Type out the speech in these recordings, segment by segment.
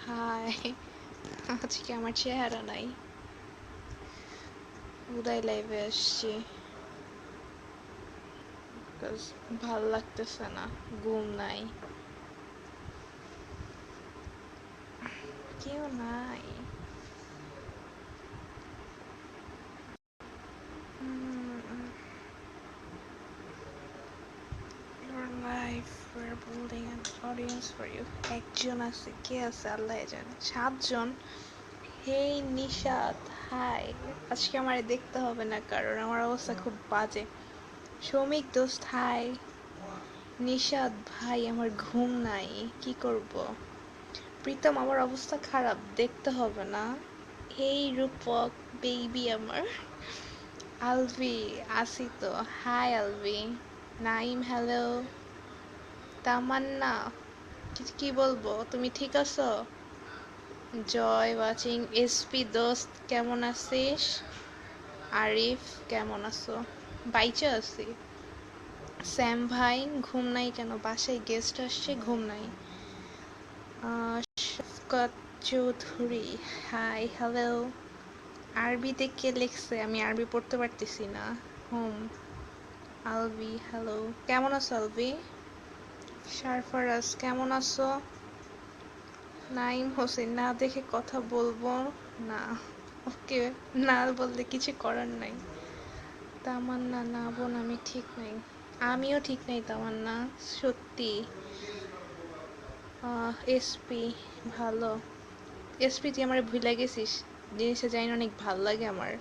High, আজকে আমার চেহারা নাই। উদয় লাইভে আসছি বিকজ ভাল লাগতেছে না, ঘুম নাই, কেউ নাই। Your life, we're building an audience for you. একজন আছে, কে আছে আল্লাহ জানে। 7 জন। হেই নিশাদ, হাই। আজকে আমারে দেখতে হবে না কারণ আমার অবস্থা খুব বাজে। সৌমিক দোস্ত, হাই। নিশাদ ভাই, আমার ঘুম নাই, কি করব? প্রীতম, আমার অবস্থা খারাপ, দেখতে হবে না। এই রূপক বেবি আমার। আলভি, আসি তো, হাই আলভি। নাইম, হ্যালো। তামান্না, কি বলবো, তুমি ঠিক আছো? জয় ওয়াচিং। এসপি দোস্ত, কেমন আছিস? আরিফ, কেমন আছো? বাইচে আছি। স্যাম ভাই, ঘুম নাই কেন? বাসায় গেস্ট আসছে, ঘুম নাই। Shafqat Chowdhury, high, hello. আরবিতে কে লিখছে? আমি আরবি পড়তে পারতেছি না। হোম। আলভি, হ্যালো। কেমন আছো আলভি? সারফারাজ, কেমন আছো? নাইম হোসেন, না দেখে কথা বলবো না। ওকে, না বললে কিছু করার নাই। তামান্না, না বোন, আমি ঠিক নাই। আমিও ঠিক নাই তামান্না, সত্যি। এসপি, ভালো। এসপি, তুই আমার ভুলে গেছিস? জিনিসটা জানি না, অনেক ভাল লাগে আমার।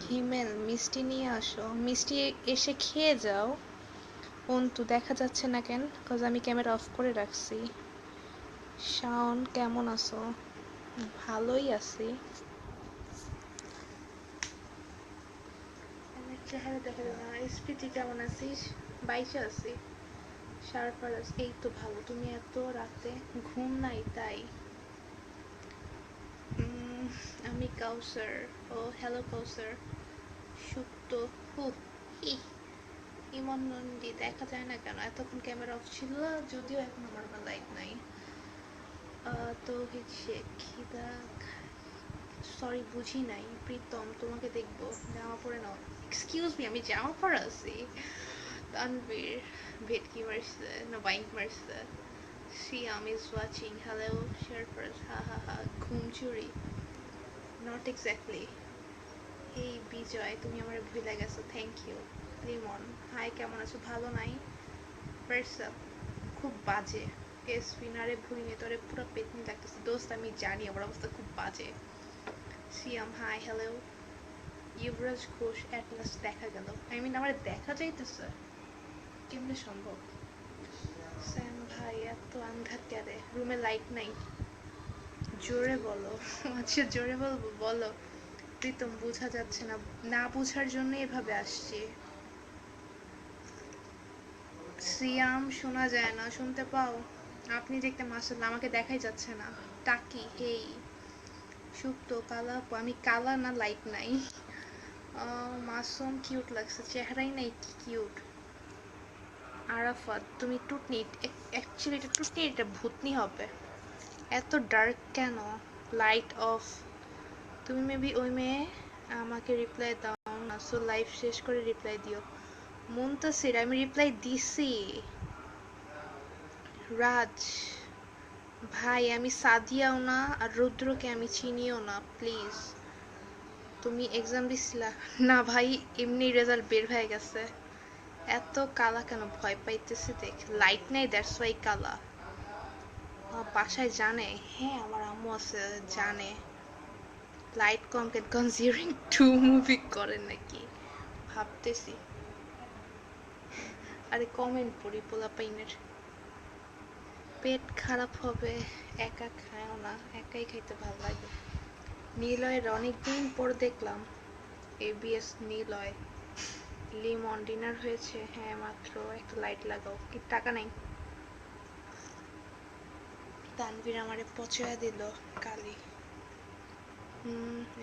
হিমেল, মিষ্টি নিয়ে আসো। মিষ্টি এসে খেয়ে যাও। অন্তু, দেখা যাচ্ছে না কেন? কজ আমি ক্যামেরা অফ করে রাখছি। শাওন, কেমন আছো? ভালোই আছি। আমার চেহারা দেখা যায় না। এসপি, তুই কেমন আছিস? বাইচে আছি। সারফারাজ, এই তো ভালো। তুমি এত রাতে ঘুম নাই তাই? আমি কাউসার। ও হ্যালো কাউসার। সুপ্ত, হু, হি। ইমন নন্দী, দেখা যায় না কেন? এতক্ষণ ক্যামেরা অফ ছিল, যদিও এখন আমার লাইট নাই। তৌহিদ শেখ, খিদা, সরি বুঝি নাই। প্রীতম, তোমাকে দেখবো, জামা পরে নাও। এক্সকিউজ মি, আমি জামা পরে আছি। তানভীর, ভেটকি মারছে না বাইক মারছে? সিয়াম ইজ ওয়াচিং, হ্যালো। শেরফার্স, হা হা হা। ঘুম চুরি, নট এক্স্যাক্টলি। এই বিজয়, তুমি আমার ভুলে গেছো, থ্যাংক ইউ। লিমন, হাই, কেমন আছো? ভালো নাই। হোয়াটসঅ্যাপ, খুব বাজে। স্পিনারে ভুইনি তোরে পুরো পেতনি লাগতেছে। দোস্ত, আমি জানি আমার অবস্থা খুব বাজে। Siam, hi, hello. Yubraj Ghosh, Atlas দেখা গেল। আই মিন আমার দেখা যাইতেছে, কেমনে সম্ভব? স্যাম ভাই, এত আন্ধার ক্যারে, রুমে লাইট নাই? জোরে বলো। আচ্ছা, জোরে বলবো, বলো। প্রীতম, বোঝা যাচ্ছে না, না বোঝার জন্য এভাবে আসছি। সিয়াম, শোনা যায় না, শুনতে পাও? আপনি দেখতে মাসাল্লাহ, আমাকে দেখাই যাচ্ছে না। টাকি, হেই। সুপ্ত, কালা, আমি কালা না, লাইট নাই। মাসুম, কিউট লাগছে, চেহারাই নাই, কি কিউট। আরাফাত, তুমি টুটনি, অ্যাকচুয়ালি এটা টুটনি, এটা ভূতনি হবে। এত ডার্ক কেন? Light off. তুমি মেবি ওই মেয়ে, আমাকে রিপ্লাই দাও না, সো লাইভ শেষ করে রিপ্লাই দিও। মুনতাসির, আমি রিপ্লাই দিছি। রাজ ভাই, আমি সাদিয়াও না আর রুদ্রকে আমি চিনিও না, প্লিজ। তুমি এক্সাম দিছিলা? না ভাই, এমনি রেজাল্ট বের হয়ে গেছে। এত কালা কেন? ভয় পাইতেছে দেখ, লাইট নাই, দ্যাটস ওয়াই কালা। বাসায় জানে? হ্যাঁ, আমার আম্মু আছে, জানে। লাইট কম কেন? কনজিউরিং 2 মুভি করেন নাকি? ভাবতেছি। আরে কমেন্ট পড়ি পোলাপাইনের। পেট খারাপ হবে, একা খায়ও না, একাই খাইতে ভালো লাগে। নিলয়ের অনেকদিন পর দেখলাম। এবিএস নিলয়। লিমন, ডিনার হয়েছে? হ্যাঁ মাত্র। একটা লাইট লাগাও। কি টাকা নাই? তানভীর আমারে পচয়া দিল কালি।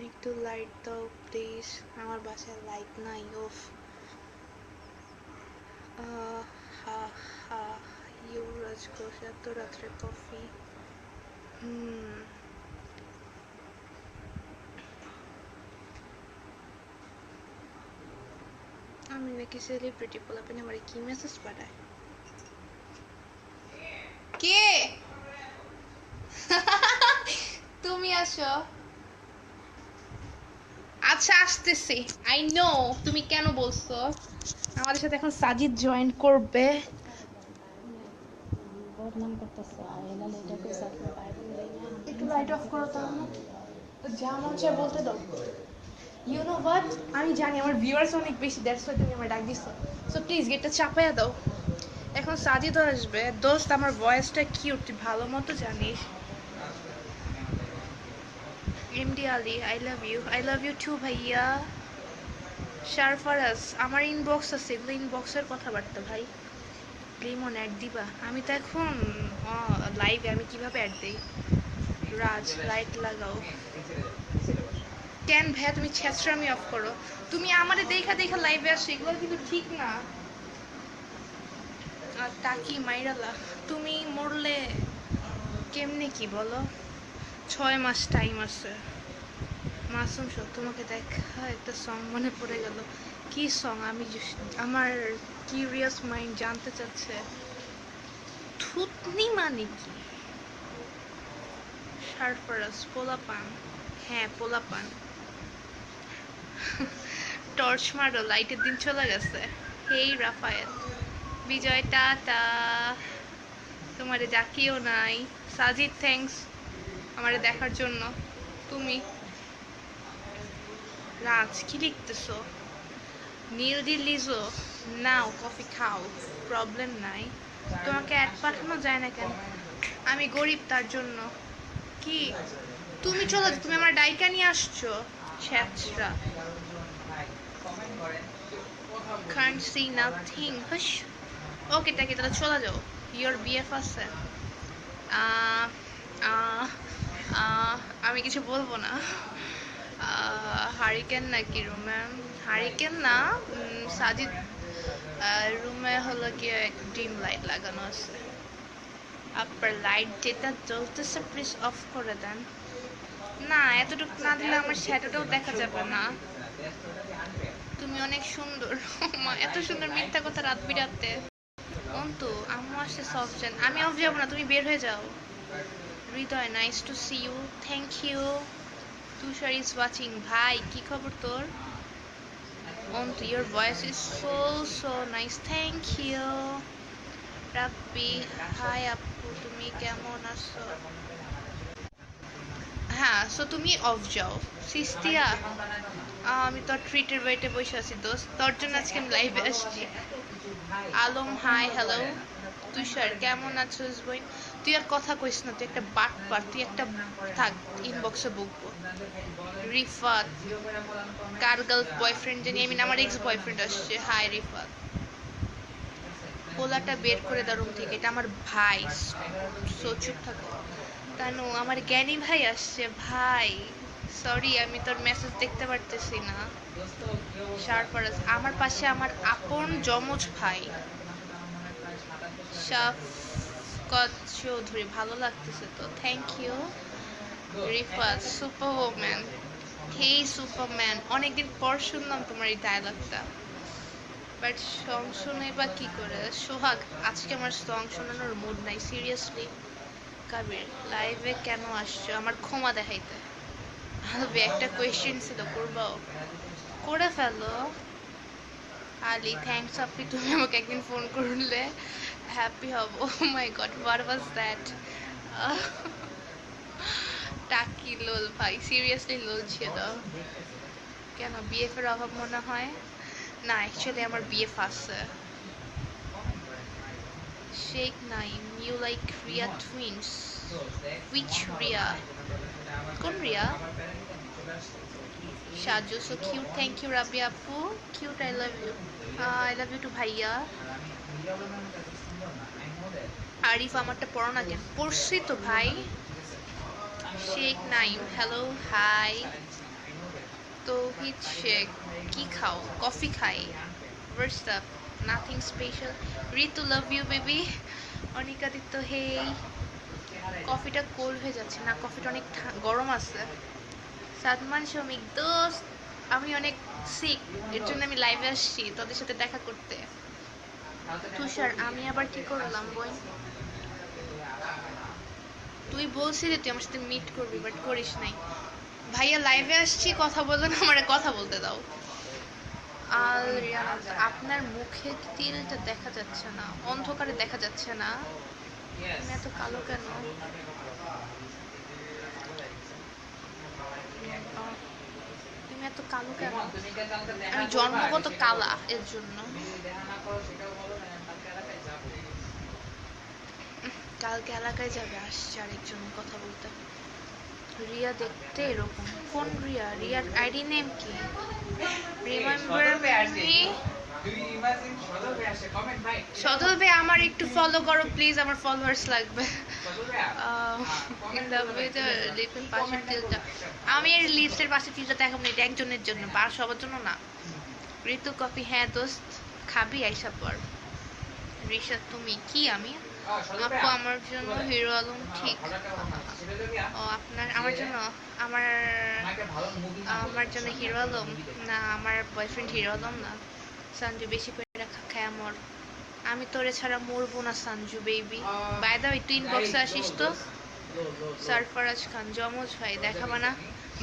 একটু লাইট দাও প্লিজ, আমার বাসায় লাইট নাই। ওফ। হা হা। ইউরাজ ঘোষ, এত রাত্রে কফি। হুম, আমি নাকি সেলিব্রিটি পোলাপেন আমার কি মেসেজ পাঠায়? কে? তুমি আসো। আচ্ছা আসতেছি। আই নো তুমি কেন বলছো। আমাদের সাথে এখন সাজিদ জয়েন করবে। বদনাম করতেছে আর এলা লেটা কইছে আপনার বাইরে একটু লাইট অফ করো তো। যা মন চায় বলতে দাও। ইউ নো হোয়াট, আমি জানি আমার ভিউয়ার্স অনেক বেশি, দ্যাটস ওয়াই তুমি আমার ডাক দিছো। সো প্লিজ গেটটা চাপায়া দাও। এখন সাজিদও আসবে। দোস্ত আমার ভয়েসটা কিউট, তুই ভালো মতো জানিস। MD Ali, I love you too ভাইয়া। শারফারাজ, আমার ইনবক্স আছে, এগুলো ইনবক্সের কথাবার্তা ভাই। লিমন অ্যাড দিবা? আমি তো এখন লাইভে, আমি কিভাবে অ্যাড দিই? রাজ, লাইট লাগাও। কেন ভাইয়া তুমি ছেঁচড়ামি অফ করো। তুমি আমারে দেখা দেখা লাইভে আসো, এগুলো কিন্তু ঠিক না। আর টাকি মাইরালা, তুমি মরলে কেমনে কি বলো? 6 মাস টাইম আছে। মাসুম শো, তোমাকে দেখা একটা সং মনে পড়ে গেল। কি সং? আমি আমার কিউরিয়াস মাইন্ড জানতে চাচ্ছে। থুতনি মানে কি? সারফারাজ, পোলাপান। হ্যাঁ পোলাপান। টর্চ মারো, লাইটের দিন চলে গেছে। হেই রাফায়েল, বিজয় টাটা। তোমারে ডাকিও নাই। সাজিদ থ্যাঙ্কস আমারে দেখার জন্য। তুমি রাজ কি লিখতেছো? নীল দি লিজো, নাও কফি খাও, প্রবলেম নাই। তোমাকে অ্যাড পাঠানো যায় না কেন? আমি গরিব তার জন্য। কি? তুমি চলো, তুমি আমার ডাইকা নিয়ে আসছো। ছ্যাচরা, can't see nothing, হুশ। ওকে টাকি, তাহলে চলে যাও। ইয়োর বিএফ আছে? আহ, আহ, আহ, আমি কিছু বলবো না। হারিকেন নাকি রুমে? হারিকেন না, সাজিদ রুমে হলো গিয়ে ডিম লাইট লাগানো আছে। আপনার লাইট যেটা জ্বলতেছে প্লিজ অফ করে দেন। না, এতটুকু না দিলে আমার শ্যাডোটাও দেখা যাবে না। তুমি অনেক সুন্দর। মা, এত সুন্দর মিথ্যা কথা রাত বিরাতে। অন্তু, আম্মু আসছে সফট। আমি অফ যাবো না, তুমি বের হয়ে যাও। Hridoy, nice to see you, thank you. Tushar is watching. ভাই কি খবর তোর? Antu, your voice is so nice, thank you. Rabbi, hi আপু, তুমি কেমন আছো? হ্যাঁ, সো তুমি অফ যাও। সিস্তিয়া, আমি তোর ট্রিটের ওয়েটে বসে আছি দোস্ত, তোর জন্য আজকে আমি লাইভে আসছি। Alam, hi hello. তুষার, কেমন আছিস বই? তুই আর কথা কইস না, তুই একটা বাটপার, তুই একটা থাক, ইনবক্সে বকবো। রিফাত, কার গার্ল বয়ফ্রেন্ড জানি, আমি আমার এক্স বয়ফ্রেন্ড আসছে। হাই রিফাত। পোলাটা বের করে দাও রুম থেকে, এটা আমার ভাই। সো চুপ থাকো। তানু, আমার জ্ঞানী ভাই আসছে। ভাই সরি, আমি তোর মেসেজ দেখতে পারতেছি না। শারফারাজ, আমার পাশে আমার আপন যমজ ভাই। শাফকত চৌধুরী, ভালো লাগতেছে তো, thank you. Rifat, super woman. Hey superman, অনেকদিন পর শুনলাম তোমার এই ডায়লগটা, বাট সং শুনে বা কি করে? সোহাগ, আজকে আমার সং শোনানোর মুড নাই সিরিয়াসলি। কাবির, লাইভে কেন আসছো? আমার ক্ষমা দেখাইতে। আলবি, একটা কোয়েশ্চেন ছিল, করবাও? করে ফেলো। আলি, থ্যাংকস আপনি, তুমি আমাকে একদিন ফোন করলে হ্যাপি হব। ও মাই গড, হোয়াট ওয়াজ দ্যাট? টাকি লোল ভাই, সিরিয়াসলি লোল ছিল। কেন, বিএফ এর অভাব মনে হয়? না, অ্যাকচুয়ালি আমার বিএফ আছে। Sheikh Naim, you like Riya twins? Which Riya? কোন Riya? Saju, so cute, thank you Rabi আপু, cute, I love you too ভাইয়া। আরিফ, আমারটা পড়ো না কেন? পড়ছি তো ভাই। Sheikh Naim, hello, hi. তৌহিদ শেখ, কি খাও? কফি খাই। What's up? Nothing special. Ritu, love you baby. Anikaditya, hey. কফিটা কোল্ড হয়ে যাচ্ছে না, কফিটা অনেক গরম আছে। সাদমান শমিক দোস্ত, আমি অনেক সিক, এর জন্য আমি লাইভে আসছি তোদের সাথে দেখা করতে। তুষার, আমি আবার কি করলাম বোন? তুই বলছিলি তুই আমার সাথে মিট করবি, বাট করিস নাই। ভাইয়া লাইভে আসছি, কথা বলো না, আমারে কথা বলতে দাও। আর রিয়ানা, আপনার মুখে তিলটা দেখা যাচ্ছে না, অন্ধকারে দেখা যাচ্ছে না। তুমি এত কালো কেন? তুমি এত কালো কেন? আমি জন্মগত কালা, এর জন্য। কালকে এলাকায় যাবে, আসছে আরেকজন কথা বলতে। রিয়া দেখতে এরকম। কোন রিয়া? রিয়ার আইডি নেম কি? Remember me? সদল ভাই, আমার একটু ফলো করো প্লিজ, আমার ফলোয়ার্স লাগবে। ইন দ্য ওয়েদার লিপের পাশে তিলটা, আমি এর লিপসের পাশে তিলটা দেখাবো না, এটা একজনের জন্য, সবার জন্য না। ঋতু কফি, হ্যাঁ দোস্ত, খাবি আইসা পর। রিশাদ, তুমি কি? আমি আপু আমার জন্য হিরো আলম ঠিক। ও আপনার, আমার জন্য, আমার আমার জন্য হিরো আলম না, আমার বয়ফ্রেন্ড হিরো আলম না। সঞ্জু, বেশি করে খায় মর, আমি তোরে ছাড়া মরবো না Sanju baby. By the way, তুই ইনবক্সে আসিস তো। সরফরাজ খান, জমজ ভাই দেখাবা না?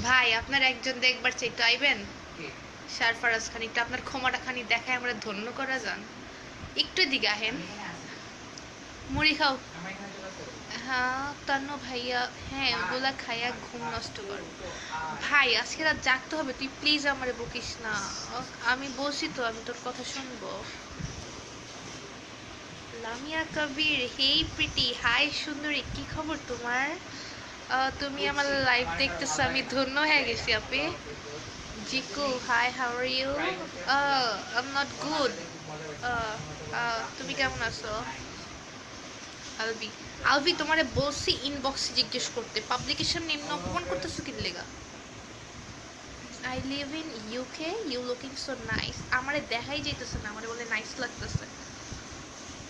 ভাই আপনার একজন দেখবার চাই, তো আইবেন। সরফরাজ খান, একটু আপনার ক্ষমাটা খানি দেখায় আমরা ধন্য করা যান, একটু দিকে আহেন। মুড়ি খাও। হ্যাঁ তান্নু ভাইয়া, হ্যাঁ ওগুলা খাইয়া ঘুম নষ্ট কর। ভাই আজকে রাত জাগতে হবে, তুই প্লিজ আমারে বকিস না। আমি বলছি তো আমি তোর কথা শুনবো। লামিয়া কবির, হেই প্রিটি, হাই সুন্দরী, কি খবর তোমার? তুমি আমার লাইভ দেখতেছো, আমি ধন্য হয়ে গেছি আপি। Jiku, hi, how are you? I am not good. তুমি কেমন আছো? আলবি, আলবি তোমারে বলছি ইনবক্সে জিজ্ঞেস করতে, পাবলিকেশন নিম্ন অপমান করতেছো কি লেগা? I live in UK, you looking so nice. আমারে দেখাই যাইতেছে না, আমারে বলে নাইস লাগতেছে।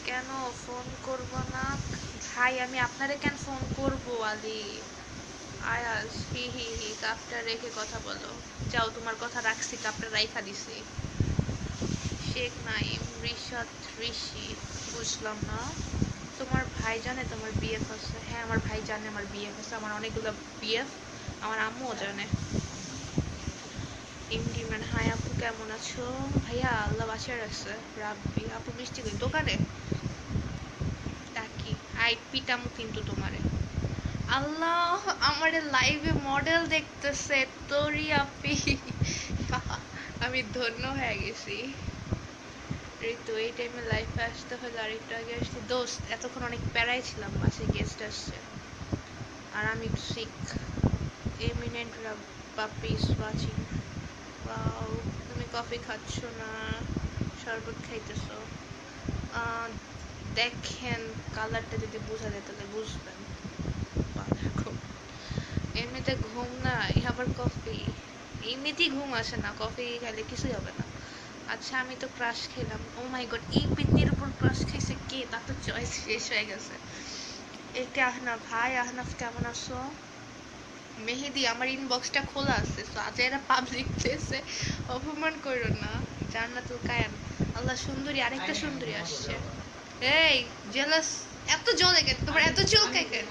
কেন ফোন করব না? ভাই আমি আপনারে কেন ফোন করব আলি? আয়াস, হি হি হি, কাপটা রেখে কথা বলো। যাও, তোমার কথা রাখছি, কাপটা রাইখা দিছি। শেখ নাইম, রিশাদ, ঋষি, বুঝলাম না। তোমার ভাই জানে তোমার বিএফ আছে? হ্যাঁ আমার ভাই জানে আমার বিএফ আছে, আমার অনেকগুলো বিএফ, আমার আম্মুও জানে। ইমরান, হাই আপু কেমন আছো? ভাইয়া আল্লাহ বাসায় রাখছে। রাব্বি, আপু মিষ্টি কই? দোকানে। টাকি, আই পিটামু কিন্তু তোমারে। আল্লাহ, আমারে লাইভে মডেল দেখতেছে তোরি আপি। আমি ধন্য হয়ে গেছি। ঋতু, এই টাইমে লাইফে আসতে হলে আরেকটু আগে আসছি। দোস্ত এতক্ষণ অনেক প্যারাই ছিলাম, বাসে গেস্ট আসছে আর আমি সিক। এমিনেন্ট পাপি ইজ ওয়াচিং। ওয়াও, তুমি কফি খাচ্ছ না, শরবত খাইতেছো? দেখেন কালারটা যদি বোঝা যায় তাহলে বুঝবেন। এমনিতে ঘুম নাই, আবার কফি? এমনিতেই ঘুম আসে না, কফি খেলে কিছুই হবে না। আচ্ছা আমি তো ক্রাশ খেলাম। ও মাই গড, এই পিন্নির উপর ক্রাশ খাইছে কে? তার তো চয়েস শেষ হয়ে গেছে। এটা আহনাফ, হাই আহনাফ কেমন আছো? মেহেদি, আমার ইনবক্সটা খোলা আছে, তো আজ এরা পাবলিক প্লেসে অপমান করো না। জান্নাতুল কায়াম, আল্লাহ সুন্দরী, আরেকটা সুন্দরী আসছে। এই জেলাস, এত জলে কেন তোমার? এত চুলকায় কেন?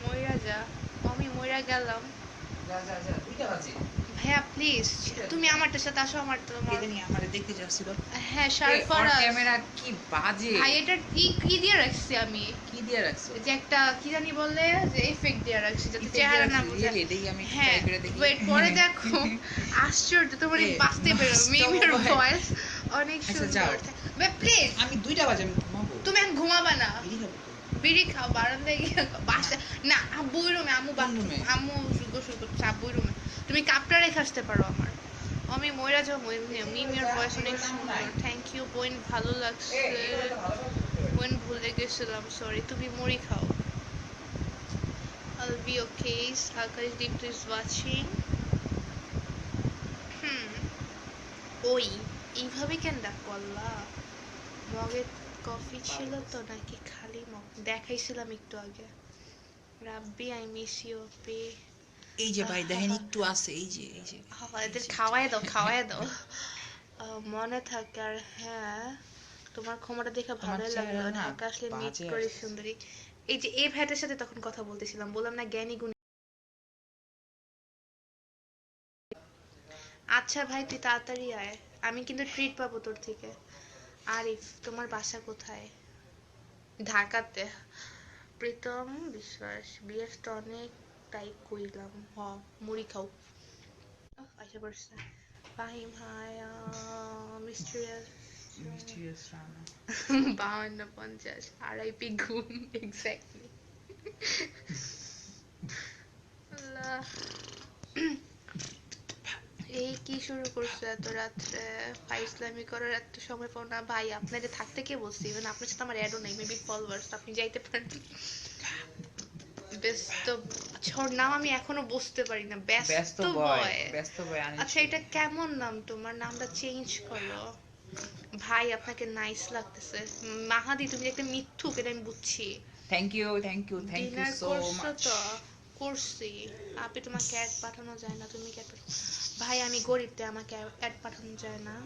মইরা যা, আমি মইরা গেলাম। ভাইয়া প্লিজ তুমি আমারটার সাথে আসো, আমার তোমার আমারে দেখতে যাচ্ছিল। হ্যাঁ সরফরাজ। ক্যামেরা কি বাজে! ভাই এটা কি দিয়ে রাখছি আমি? কি দিয়ে রাখছো? যে একটা কি জানি বলে, যে এফেক্ট দিয়ে রাখছি যাতে Effect চেহারা দিয়ে না রাখছো? বোঝা। Really? দেখি আমি একটু হ্যাঁ try করে দেখি। ওয়েট, পরে দেখো। আশ্চর্য, তোমার এ, বাঁচতে পেরো, নষ্ট মিমের হয়। ভয়েস অনেক আচ্ছা, যাও। সুন্দর। ভাই প্লিজ, আমি 2টা বাজে আমি ঘুমাবো। তুমি এখন ঘুমাবা না? দেরি হবে তো। বিড়ি খাও, বারান্দায় গিয়ে বাসা না, আব্বুই রুমে, আম্মু কোন room এ? আম্মু গোসল করছে, আব্বুই রুমে। তুমি কাপটা রেখে আসতে পারো আমার। আমি মইরা যাও, মিমের ভয়েস অনেক সুন্দর। থ্যাংক ইউ বোন, ভালো লাগছে। বোন ভুলে গেছিলাম, সরি। তুমি মুড়ি খাও। I'll be okay. Akash Deep is watching. ওই এইভাবে কেন ডাকো? আল্লাহ, মগে কফি ছিল তো নাকি খালি মগ? দেখাইছিলাম একটু আগে। রাব্বি আই মিস ইউ পে। এই যে ভাই দেখেন একটু আছে, এই যে এই যে এদের খাওয়াই দাও, খাওয়াই দাও। মনে থাকে। আর হ্যাঁ, তোমার ক্ষমাটা দেখে তোমার ভালোই চেহারা লাগলো। না ঢাকা আসলে মিট বাজে করে আসছে। সুন্দরী। এই যে এই ভাইটার সাথে তখন কথা বলতেছিলাম, বললাম না জ্ঞানী গুণী। আচ্ছা ভাই, তুই তাড়াতাড়ি আয়, আমি কিন্তু ট্রিট পাবো তোর থেকে। আরিফ, তোমার বাসা কোথায়? ঢাকাতে। প্রীতম বিশ্বাস, বিয়ের তো অনেক তাই কইলাম। মুড়ি খাও। আইসা পড়ছে। Fahim hi, mysterious. Mysterious Rana. 52-50 আড়াইপি ঘুম এক্স্যাক্টলি। এই কি শুরু করছো এত রাত্রে? ফাইজলামি করার এত সময় পাও না ভাই? আপনাদের থাকতে কে বলছি? ইভেন আপনার সাথে আমার অ্যাডও নাই, মেবি ফলোয়ার্স, আপনি যাইতে পারেন। ব্যস্ত। আচ্ছা, ওর নাম আমি এখনো বুঝতে পারি না। ব্যস্ত ব্যস্ত বয়, বয়। ব্যস্ত বয় আনিস। আচ্ছা, এটা কেমন নাম তোমার? নামটা চেঞ্জ করো ভাই, আপনাকে নাইস লাগতেছে। মাহাদি, তুমি যে একটা মিথ্যুক, এটা আমি বুঝছি। Thank you, thank you, thank you dinner so করছো মাচ। তো? করছি। আপনি, তোমার ক্যাট পাঠানো যায় না, তুমি ক্যাট ভাই, আমি গরিব তাই আমাকে অ্যাড পাঠানো যায় না।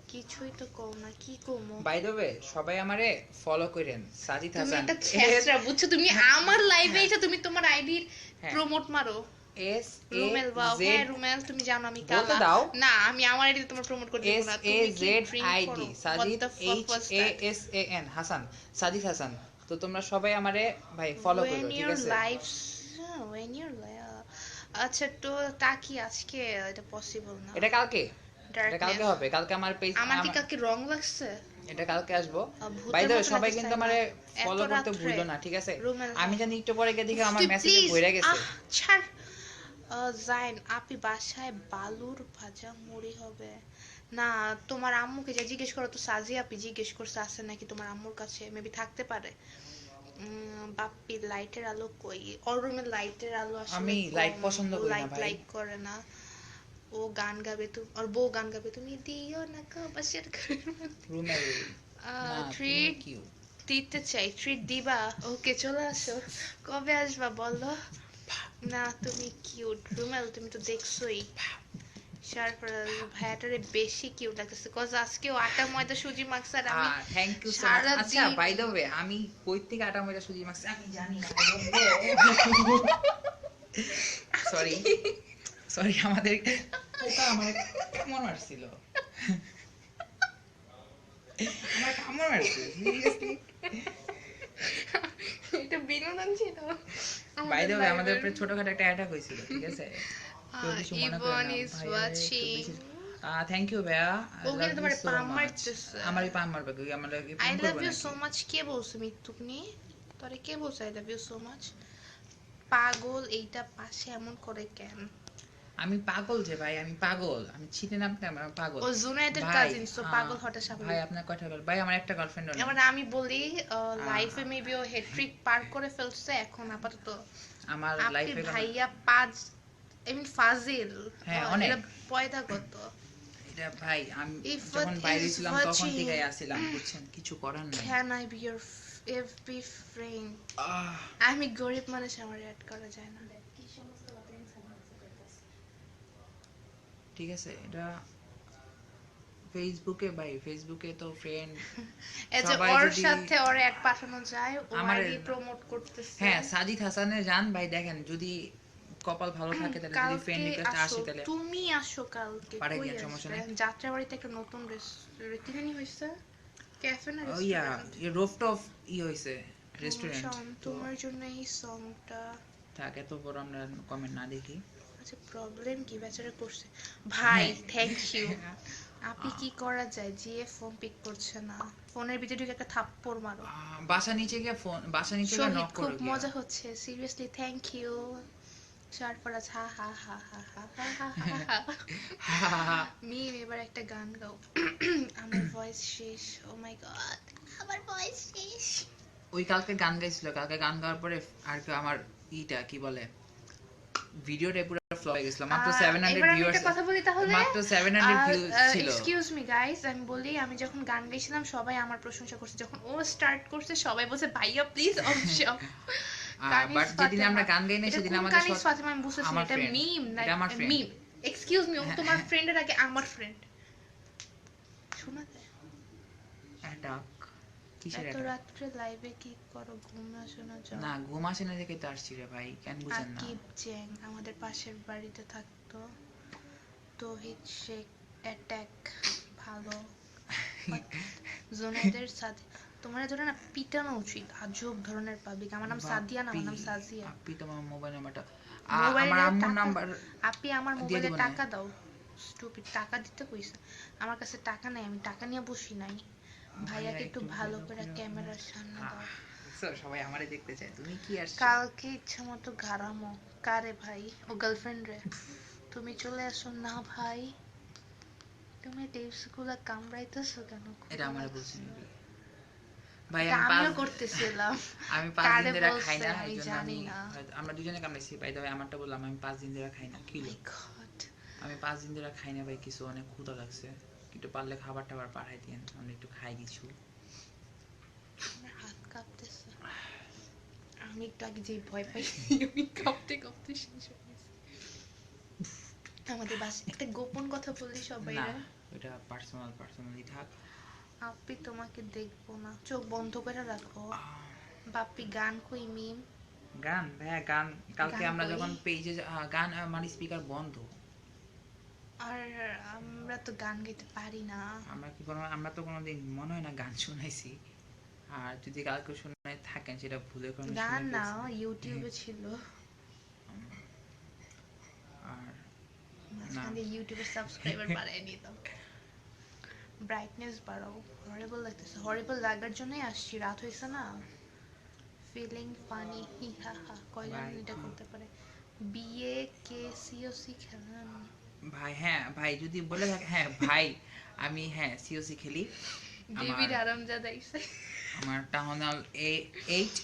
কিছুই তো কও না, কি কমো? বাই দ্য ওয়ে, সবাই আমারে ফলো করেন। সাজিদ তুমি হাসান একটা ছেঁচড়া, বুঝছো? তুমি আমার লাইভে এসে তুমি তোমার আইডির হ্যাঁ। প্রমোট মারো। এস এ রুমেল, বাও। হ্যাঁ জেড রুমেল, তুমি জানো আমি বলতে কালা। দাও। না, আমি আমার আইডিতে তোমার প্রমোট করতে দেব এস না। এ তুমি কি জেড ড্রিঙ্ক আই করো? D What Sajid the fuck H was A that? S A N Hasan, Sajid Hasan. তো তোমরা সবাই আমারে ভাই ফলো করো, When ঠিক your আছে? lives, when your আচ্ছা, তো তা কি আজকে এটা পসিবল না? এটা কালকে, এটা কালকে Darkness। হবে। কালকে আমার পেজ, আমার কি কালকে রং লাগছে? এটা কালকে আসবো। ভূতের বাই দ্য ওয়ে, মতো সবাই লাগতেছে কিন্তু না? আমারে এত ফলো করতে রাত্রে? ভুলো না, ঠিক আছে? রুমেল, আমি জানি একটু পরে গিয়ে দেখি আমার তুই মেসেজে please, ভরে গেছে। ছাড়। জাইন, আপনি বাসায় বালুর ভাজা মুড়ি হবে না? তোমার আম্মুকে যা জিজ্ঞেস করো তো, সাজি আপনি জিজ্ঞেস করছে আছে নাকি তোমার আম্মুর কাছে, মেবি থাকতে পারে। বাপ্পি, লাইটের আলো কই? ওর রুমের লাইটের আলো আসলে আমি লাইট কম, পছন্দ ও করি না লাইট ভাই। লাইক করে না। ও গান গাবে, ওর বউ গান গাবে, তুমি দিও না কবাসের রুমেল না, তুমি ট্রিট কিউ। দিতে চাই। ট্রিট দিবা? ওকে, চলে আসো। কবে আসবা বলো? না, তুমি কিউট। রুমেল, তুমি তো দেখছোই। সারপ্রাইজ ভাইয়াটারে বেশি কিউট লাগতেছে, কজ আজকেও আটা ময়দা সুজি মাখছে আর আমি থ্যাংক ইউ সো মাচ। সারা আচ্ছা, দিন- বাই দ্য ওয়ে, আমি কই থেকে আটা ময়দা সুজি মাখছি আমি জানি না। সরি, সরি, আমাদের পোকা আমার কামড় মারছিল। আমার কামড় মারছে সিরিয়াসলি। এটা বিনোদন ছিল। বাই দ্য ওয়ে, আমাদের উপরে ছোটখাটো একটা অ্যাটাক হয়েছিল, ঠিক আছে? কেউ কিছু মনে করে ইভন না ইজ ভাই। ওয়াচিং। থ্যাংক ইউ ভাইয়া, ও কিন্তু তোমার পাম মারতেছে। আমারই পাম মারবে, কি আমরা কি আই ফোন লাভ করব ইউ নাকি? সো মাচ কে বলছে মিত্তুকনি? তোরে কে বলছে I love you so much? পাগল, এইটা পাশে এমন করে কেন? আমি পাগল যে ভাই, আমি পাগল, আমি ছিটে নামতে আমি পাগল। ও জুনায়েদের ভাই, কাজিন, সো পাগল হঠাৎ ভাই স্বাভাবিক। আপনার কয়টা গার্ল? ভাই আমার একটা গার্লফ্রেন্ড নেই। এবার আমি বলি, লাইফে মেবি ও হেট্রিক পার করে ফেলছে এখন আপাতত। আমার আপনি লাইফে ভাইয়া পাঁচ, আই মিন ফাজিল। হ্যাঁ, অনেক। এরা পয়দা কত? এটা ভাই আমি If যখন what বাইরে is ছিলাম তখন watching- থেকেই আসছিলাম, বুঝছেন? কিছু করার নাই। Can I be your FB friend? আহ, আমি গরিব মানুষ, আমার অ্যাড করা যায় না। ঠিক আছে, এটা ফেসবুকে ভাই, ফেসবুকে তো ফ্রেন্ড এই যে সবাই ওর যদি- সাথে ওর অ্যাড পাঠানো যায়, ও আমার- আইডি প্রমোট করতেছে। হ্যাঁ, সাজিদ হাসানের জান ভাই, দেখেন যদি কপাল ভালো থাকে তাহলে যদি ফ্রেন্ড কালকে রিকোয়েস্ট আসে আসো, তাহলে তুমি আসো কালকে। পারে কই গিয়ে, সমস্যা আসবে? নেই। যাত্রাবাড়িতে একটা নতুন রেস্টুরেন্ট কি জানি হইছে, ক্যাফে না ও ইয়া, রেস্টুরেন্ট? রোফটপ হইছে রেস্টুরেন্ট। তো তোমার জন্য এই সংটা। থাক, এত বড় আমরা কমেন্ট না দেখি। আচ্ছা, প্রবলেম কি বেচারা করছে? ভাই হ্যাঁ। Thank you. আপনি কি করা যায়? জিএ ফোন পিক করছে না, ফোনের ভিতরে ঢুকে একটা থাপ্পড় মারো। বাসা নিচে গিয়ে ফোন, বাসা নিচে গিয়ে শহীদ, নক খুব করো মজা হচ্ছে, সিরিয়াসলি থ্যাংক ইউ। সারফরাজ, হা হা হা হা হা হা হা হা। মিম, এবার একটা গান গাও। আমার ভয়েস শেষ। ও মাই গড, আমার ভয়েস শেষ। ওই কালকে গান গাইছিল, কালকে গান গাওয়ার পরে আর কি আমার ইটা কি বলে ভিডিওটা পুরো ফ্লপ হয়ে গেছিল। মাত্র 700 এবার আমি ভিউয়ার্স, একটা কথা বলি তাহলে। মাত্র 700 ভিউ ছিল। এক্সকিউজ মি গাইস, আমি বলি আমি যখন গান গাইছিলাম সবাই আমার প্রশংসা করছে, যখন ও স্টার্ট করছে সবাই বলছে ভাইয়া প্লিজ অফ শপ। বাট যেদিন আমরা গান গাই না সেদিন আমাদের কানিস ফাতেমা আমি বুঝতেছি আমার এটা friend, মিম না এটা আমার friend। মিম। এক্সকিউজ মি, ও তোমার ফ্রেন্ডের আগে আমার ফ্রেন্ড। শোনা যায়? অ্যাটাক কিসের এত অ্যাটাক? রাত্রে লাইভে কি করো, ঘুম আসে না? যাও না ঘুম আসে না দেখে তো আসছি রে ভাই, কেন বুঝেন না? আকিব চ্যাং আমাদের পাশের বাড়িতে থাকতো। তৌহিদ শেখ অ্যাটাক ভালো। জোনাইদের সাথে তোমার ধরে না পিটানো উচিত, আজব ধরনের পাবলিক। আমার নাম সাদিয়া না, আমার নাম সাজিয়া। আপনি তোমার মোবাইল নাম্বারটা, মোবাইলে আমার আম্মুর টাকা- নাম্বার আপনি আমার দিয়ে মোবাইলে দিব না। টাকা দাও। স্টুপিড, টাকা দিতে কইছে। আমার কাছে টাকা নাই, আমি টাকা নিয়ে বসি নাই। ভাইয়াকে একটু ভালো করে ক্যামেরার সামনে দাও। সবাই আমারে দেখতে চায়, তুমি কি আসছো? কালকে ইচ্ছা মতো গারামো। কারে ভাই? ও গার্লফ্রেন্ড রে। তুমি চলে আসো না ভাই। তুমি টিপস গুলা কামড়াইতেছো কেন? এটা আমারে বলছেন নাকি? ভাই এটা আমি আমিও করতেছিলাম। আমি 5 কারে দিন ধরে বলছে খাই না, আমি এইজন্য জানি আমি না। আমরা দুজনে কামড়াইছি ভাই। তবে আমারটা বললাম, আমি 5 দিন ধরে খাই না। কি My God, আমি 5 দিন ধরে খাই না ভাই, কিছু অনেক ক্ষুধা লাগছে। একটু পারলে খাবার টাবার পাঠাই দিয়েন, আমি একটু খাই কিছু। আমার হাত কাঁপতেছে। আমি একটু আগে যে ভয় পাইছি, আমি কাঁপতে কাঁপতে শেষ হয়ে গেছি। আমাদের বাস একটা গোপন কথা বললি সবাই না রে। এটা পার্সোনালি থাক। আপনি তোমাকে দেখবো না, চোখ বন্ধ করে রাখো। বাপ্পি গান কই মিম? গান ভাইয়া, গান কালকে গান আমরা কই? যখন পেজে গান মানে স্পিকার বন্ধ। আর আমরা তো গান গাইতে পারি না। আমরা তো কোনোদিন মনে হয় না গান শুনাইছি। আর যদি কালকে শুনে থাকেন সেটা ভুলে কোনো গান শুনে না, ফেলছি। ইউটিউবে ছিল। আর মাঝখানে ইউটিউবের সাবস্ক্রাইবার বাড়ায় নিতাম। ব্রাইটনেস বাড়াও। হরিবল লাগতেছে, হরিবল লাগার জন্যই আসছি, রাত হয়েছে না। ফিলিং ফানি হি হা হা। কয়জন ভাই এটা করতে পারে? বিএ কে সিওসি খেলেন? ভাই, হ্যাঁ ভাই যদি বলে থাকে, হ্যাঁ ভাই আমি হ্যাঁ সিওসি খেলি। ডেভিড আরামজাদা আইছে। আমার টাউন হল 8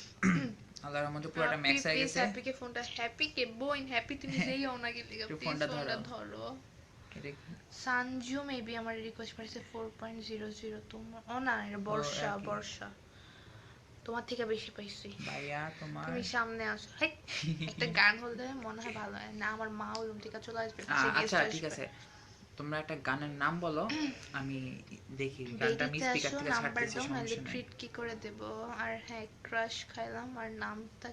আল্লাহর রহমতে পুরোটা ম্যাক্স হয়ে গেছে। হ্যাপি কে ফোনটা, হ্যাপি কে বোন, হ্যাপি তুমি যেই হও না গেলে একটু প্লিজ ফোনটা ফোনটা ধরো। ধরো। এটা সানজু মেবি আমার রিকোয়েস্ট পাইছে 4.00 তোমার। ও না, এটা বর্ষা, একই। বর্ষা তোমার থেকে বেশি পাইছি। ভাইয়া তোমার তুমি সামনে আসো। হেই, একটা গান হলে মনে হয় ভালো হয় না। আমার মা ওই রুম থেকে চলে আসবে, সে আচ্ছা গেস্ট ঠিক আসবে। আছে, তোমরা একটা গানের নাম বলো, আমি দেখি গানটা আমি বেরিতে স্পিকার আসো, থেকে নাম্বার ছাড়তেছি, দাও, নাহলে সমস্যা নাই। ট্রিট কি করে দেব। আর হ্যাঁ, ক্রাশ খাইলাম। আর নামটা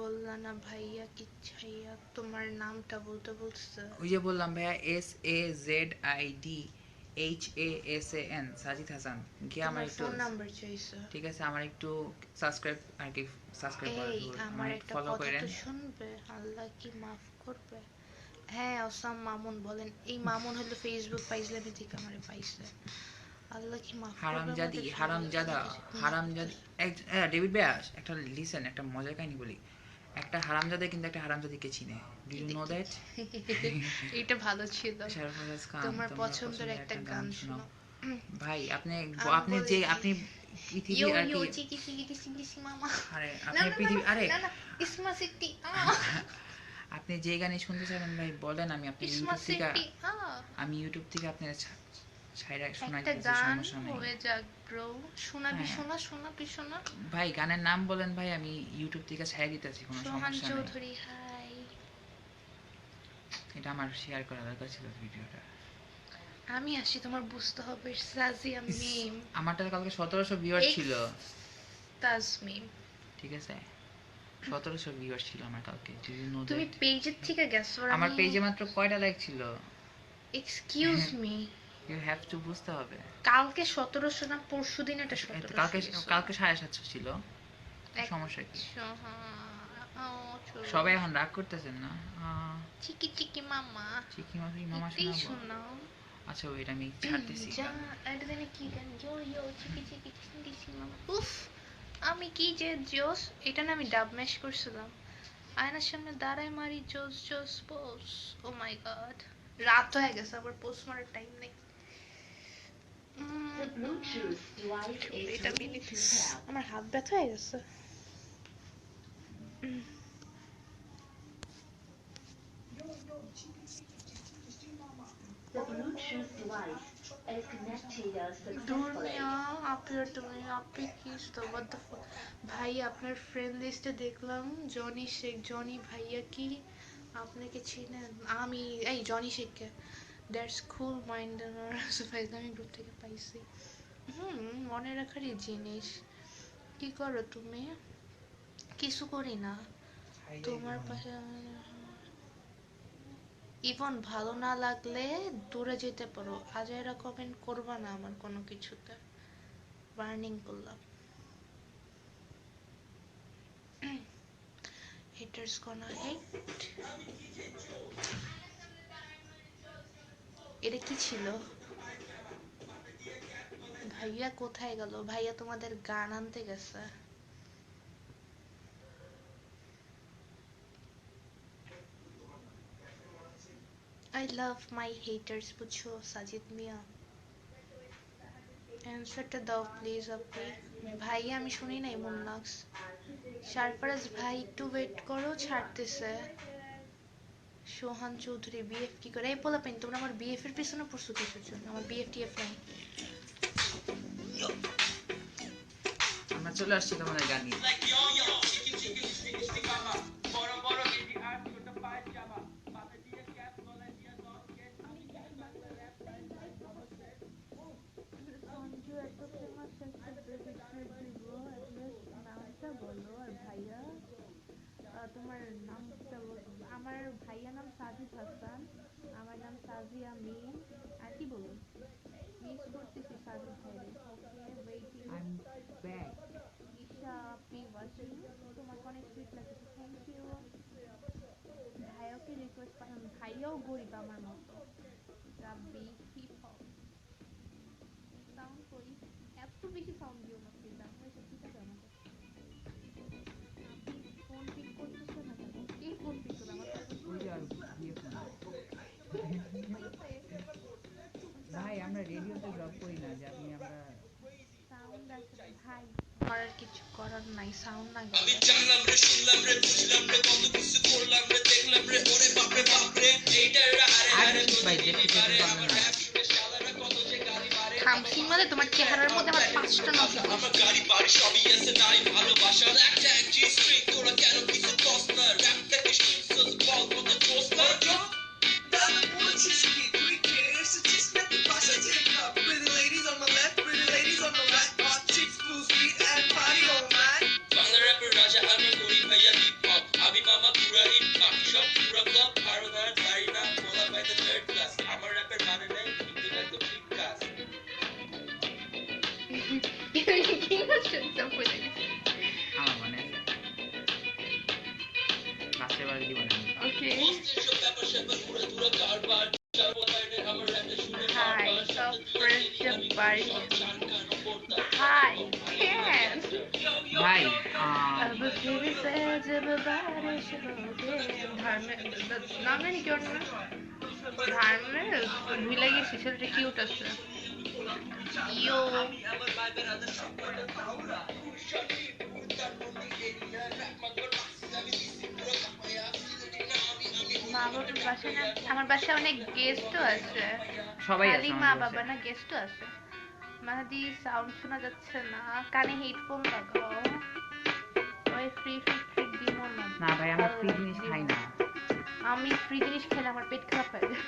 বললা না ভাইয়া কি ছাইয়া, তোমার নামটা বলতে বলছে। ওই যে বললাম ভাইয়া, SAZIDHASAN, সাজিদ হাসান। গিয়ে আমার তোমার একটু, ফোন নাম্বার চাইছে। ঠিক আছে আমার একটু সাবস্ক্রাইব আর কি, সাবস্ক্রাইব করে এই আমার একটা ফলো কথা করেন। তো শুনবে, আল্লাহ কি মাফ করবে। হ্যাঁ, ওসাম মামুন বলেন। এই মামুন হলো ফেসবুক পাইজলামি থেকে আমারে পাইছে। আল্লাহ কি মাফ করবে হারামজাদি, আমাদের হারামজাদা, হারামজাদি। ডেভিড ভাইয়া একটা লিসেন, একটা মজার কাহিনী বলি। একটা হারামজাদা কিন্তু একটা হারামজাদিকে চিনে। Do you know that? এটা ভালো ছিল। সরফরাজ খান, তোমার তোমরা পছন্দের একটা গান শোনো। ভাই আমি বলি যে কি? আপনি পৃথিবী ইয়ো আর ইয়ো কি, চিকি চিকি চিকি চিকি মামা। আরে না আপনি না না পৃথিবী, না, আরে না না, ইসমা সিটি আপনি যে গানে শুনতে চাবেন ভাই বলেন, আমি আপনি ইসমা সিটি ইউটিউব থেকে আপনার ছাইরা শোনাই একটা দিতেছি, গান সমস্যা নাই। হয়ে যাক ব্রো। শোনাবি? হ্যাঁ। শোনা শোনাবি শোনা। ভাই গানের নাম বলেন ভাই, আমি ইউটিউব থেকে ছাইরা দিতেছি, কোনো সোহান সমস্যা নেই। চৌধুরী হাই। এটা আমার শেয়ার করা দরকার ছিল ভিডিওটা। আমি আসি, তোমার বুঝতে হবে। সাজিয়া মিম, আমারটা কালকে 1700 ভিউয়ার ছিল, তাজমিম। ঠিক আছে 1700 ভিউয়ার ছিল আমার কালকে। ডু ইউ নো তুমি দ্যাট? পেজের থেকে গেছো। আর আমার আমি পেজে মাত্র কয়টা লাইক ছিল? Excuse me, you have to বুঝতে হবে। কালকে 1700 না পরশু দিন এটা কালকে 1700। কালকে 750 ছিল, সমস্যা কি? আচ্ছা, সবাই এখন রাগ করতেছেন না? চিকি চিকি মামা। চিকি মামি মামা এটাই শোনাবো? শোনাও। আচ্ছা ওইটা আমি ছাড়তেছি যা, গান। এটা জানি কি গান? ইয়ো ইয়ো চিকি চিকি চিকি চিকি মামা। উফ, আমি কি যে জোস। এটা না আমি ডাব ম্যাশ করছিলাম। আয়নার সামনে দাঁড়ায় মারি জোস জোস পোজ। ও মাই গড, রাত হয়ে গেছে, আবার পোস্ট মারার টাইম নেই। এটা মিনিট, আমার হাত ব্যথা হয়ে গেছে। The Bluetooth device is connected successfully. দুনিয়া আপের তুমি আপে কিস তো what the fuck ভাই আপনার ফ্রেন্ড লিস্টে দেখলাম জনি শেখ জনি ভাইয়া কি আপনাকে চিনেন আমি এই জনি শেখকে দ্যাটস কুল মাইন্ড ফাইজলামি গ্রুপ থেকে পাইছি মনে রাখারই জিনিস কি করো তুমি কিছু করি না তোমার পাশে ইভন ভালো না লাগলে দূরে যেতে পারো আজাইরা কমেন্ট করবা না আমার কোনো কিছুতে বার্নিং করলাম haters gonna hate এটা কি ছিল ভাইয়া কোথায় গেল ভাইয়া তোমাদের গান আনতে গেছে I love my haters বুঝছো সাজিদ মিয়া অ্যান্সারটা দাও প্লিজ আপনি ভাইয়া আমি শুনি নাই মুন্নাক্স সারফারাজ ভাই একটু ওয়েট করো ছাড়তেছে সোহান চৌধুরী বিএফ কি করে এই পোলাপেন তোমরা আমার বিএফ এর পিছনে পড়ছো কিসের জন্য আমার বিএফ টিএফ নাই আমরা চলে আসছি তোমাদের গান নিয়ে তোমার নামটা আমার ভাইয়া নাম সাজিদ হাসান আমার নাম সাজিয়া মিম আর কি বলুন মিস করতেছি সাজিদ ভাইরে okay waiting I am back Isha আপনি ওয়াচিং তোমাকে অনেক সুইট লাগছে থ্যাংক ইউ ভাইয়াকে রিকোয়েস্ট পাঠান ভাইয়াও গরিব আমার মতো রাব্বি হিপ হপ সাউন্ড করি এত বেশি সাউন্ড দিও না প্লিজ আমার এসব ঠিক আছে আমাকে ফোন পিক করতেছো না কেন কে ফোন পিক করে আমার ওই যে আর বিয়ে ফোন ভাই আমরা রেডিওতে জব করি না যে আপনি আমরা সাউন্ড আছে ভাই আমার আর কিছু করার নাই সাউন্ড না গেলে আমি জানলাম রে শুনলাম রে বুঝলাম রে কত কিছু করলাম রে দেখলাম রে ওরে বাপরে বাপরে এইটার হারে হারে ভাই দেখতে পারবেন আমার না র‍্যাপ শুনে শালারা কত যে গালি মারে থামসিং মানে তোমার চেহারার মধ্যে আমার 5টা নষ্ট আমার গাড়ি বাড়ি সবই আছে নাই ভালোবাসা একটা জি স্ট্রিং তোরা কেন কিছু কস না র‍্যাপ থেকে শুনছস বল কত দোস্ত না বাংলা র্যাপের রাজা আমি করি ভাইয়া হিপ হপ আমি মামা পুরা হিট বাকি সব পুরা ক্লাব কারো ধরার গাড়ি না বলা বাই দ্য থার্ড ক্লাস আমার র্যাপের মানে নেই কিন্তু একদম ঠিক কাজ কি হচ্ছে তারপরে আমার মানে বাসে বাড়ি দিব না ওকে বস্তির সব ব্যাপার স্যাপার পুরো পুরো কারবার চারপাশে আমার র্যাপে শুনে হাই সব ফ্রেশ বাড়ি হাই ক্যান ভাই अब फिर से जब बारिश होगे नाम জানি কি ওর নাম ধার্মের ভুলে গেছি ছেলেটা কিউট আছে ইয়ো মা বাবার বাসায় না আমার বাসায় অনেক গেস্টও আছে সবাই আছে খালি মা আমাদের বাবা বাসায়। না গেস্টও আছে মাহাদি সাউন্ড শোনা যাচ্ছে না কানে হেডফোন লাগাও ওই ফ্রি ট্রিক দিব না না ভাই আমরা ফ্রি জিনিস খাই না আমি ফ্রি জিনিস খেলে আমার পেট খারাপ হয়ে যায়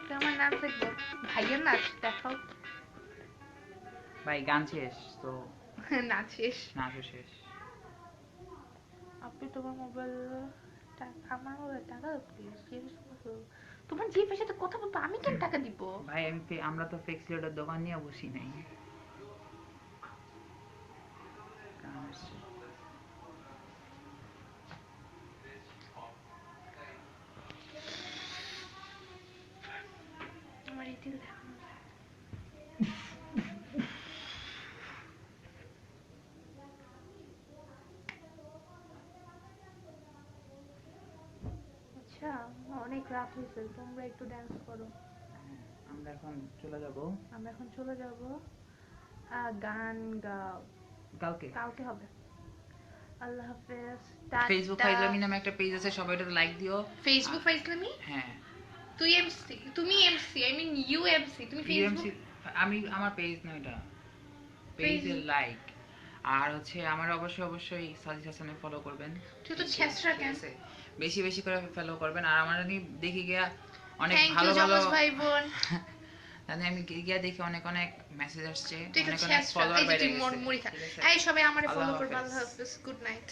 তো আমার নাচ দেখবো ভাইয়ের নাচ দেখাও ভাই গান শেষ তো নাচিস নাচও শেষ আপনি তোমার মোবাইল আমার মোবাইল টাকা দাও প্লিজ তোমার জিপের সাথে কথা বলবো আমি কেন টাকা দিব ভাই আমরা তো ফিক্স রেটের দোকান নিয়ে বসি নাই আমার ইতিল দেখানো আচ্ছা অনেক রাত হয়েছে তোমরা একটু ড্যান্স করো আমরা এখন চলে যাব আমরা এখন চলে যাব গান গাও কালকে কালকে হবে আল্লাহ হাফেজ। ফেসবুক ফাইজলামি নামে একটা পেজ আছে, সবাই এটা লাইক দিও। ফেসবুক ফাইজলামি? হ্যাঁ তুই এমসি, তুমি MC, I mean you MC, তুমি ইউএমসি। ফেসবুক। আমি আমার পেজ না এটা, পেজে লাইক। আর হচ্ছে আমার অবশ্যই সাজিদ হাসানে ফলো করবেন। তুই তো ছেসরা ঠিক কেন? আছে? বেশি বেশি করে ফলো করবেন। আর আমার আমি দেখি গিয়া অনেক থ্যাংক ভালো ইউ ভালো, জমজ ভাই বোন। মানে আমি গিয়া দেখি অনেক অনেক মেসেজ আসছে, তুই তো অনেক অনেক ছেসরা, ফলোয়ার এই যে বেড়ে তুই গেছে। মুড়ি খা। ঠিক আছে? এই সবাই আমারে আল্লাহ ফলো করবে। হাফেজ। আল্লাহ হাফেজ, গুড নাইট।